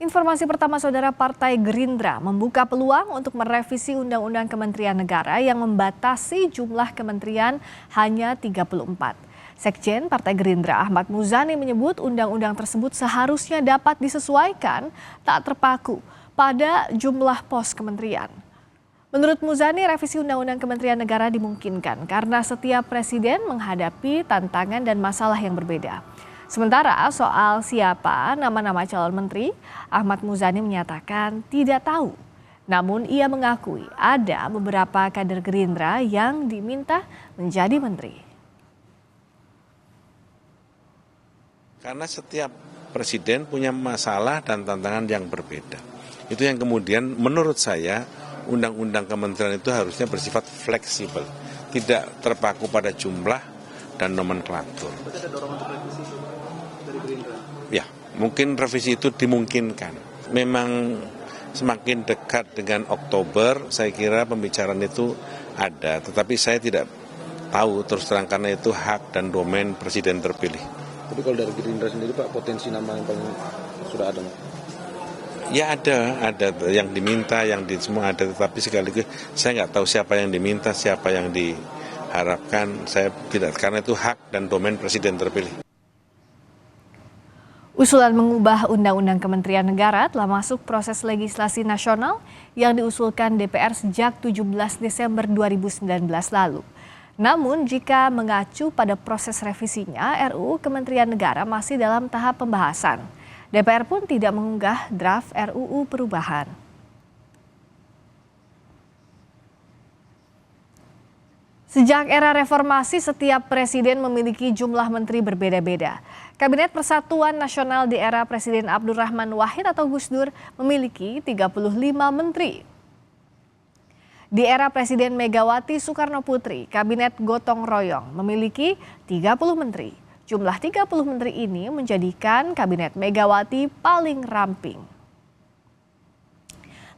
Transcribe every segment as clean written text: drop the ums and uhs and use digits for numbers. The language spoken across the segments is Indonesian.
Informasi pertama, Saudara, Partai Gerindra membuka peluang untuk merevisi Undang-Undang Kementerian Negara yang membatasi jumlah kementerian hanya 34. Sekjen Partai Gerindra Ahmad Muzani menyebut undang-undang tersebut seharusnya dapat disesuaikan tak terpaku pada jumlah pos kementerian. Menurut Muzani, revisi Undang-Undang Kementerian Negara dimungkinkan karena setiap presiden menghadapi tantangan dan masalah yang berbeda. Sementara soal siapa nama-nama calon menteri, Ahmad Muzani menyatakan tidak tahu. Namun ia mengakui ada beberapa kader Gerindra yang diminta menjadi menteri. Karena setiap presiden punya masalah dan tantangan yang berbeda. Itu yang kemudian menurut saya undang-undang kementerian itu harusnya bersifat fleksibel, tidak terpaku pada jumlah dan nomenklatur. Ada dorongan untuk revisi dari Gerindra? Ya, mungkin revisi itu dimungkinkan. Memang semakin dekat dengan Oktober, saya kira pembicaraan itu ada. Tetapi saya tidak tahu terus terang karena itu hak dan domain presiden terpilih. Tapi kalau dari Gerindra sendiri Pak, potensi nama yang paling sudah ada nggak? Ya ada yang diminta, yang semua ada. Tetapi sekaligus saya nggak tahu siapa yang diminta, siapa yang diharapkan. Saya tidak, karena itu hak dan domain presiden terpilih. Usulan mengubah Undang-Undang Kementerian Negara telah masuk proses legislasi nasional yang diusulkan DPR sejak 17 Desember 2019 lalu. Namun jika mengacu pada proses revisinya, RUU Kementerian Negara masih dalam tahap pembahasan. DPR pun tidak mengunggah draft RUU perubahan. Sejak era reformasi, setiap presiden memiliki jumlah menteri berbeda-beda. Kabinet Persatuan Nasional di era Presiden Abdurrahman Wahid atau Gus Dur memiliki 35 menteri. Di era Presiden Megawati Soekarno Putri, Kabinet Gotong Royong memiliki 30 menteri. Jumlah 30 menteri ini menjadikan Kabinet Megawati paling ramping.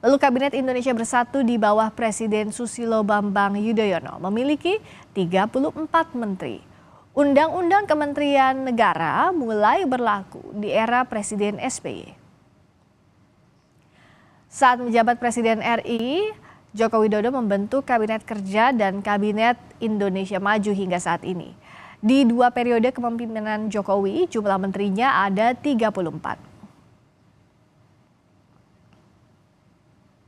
Lalu Kabinet Indonesia Bersatu di bawah Presiden Susilo Bambang Yudhoyono memiliki 34 menteri. Undang-Undang Kementerian Negara mulai berlaku di era Presiden SBY. Saat menjabat Presiden RI, Joko Widodo membentuk Kabinet Kerja dan Kabinet Indonesia Maju hingga saat ini. Di 2 periode kepemimpinan Jokowi, jumlah menterinya ada 34.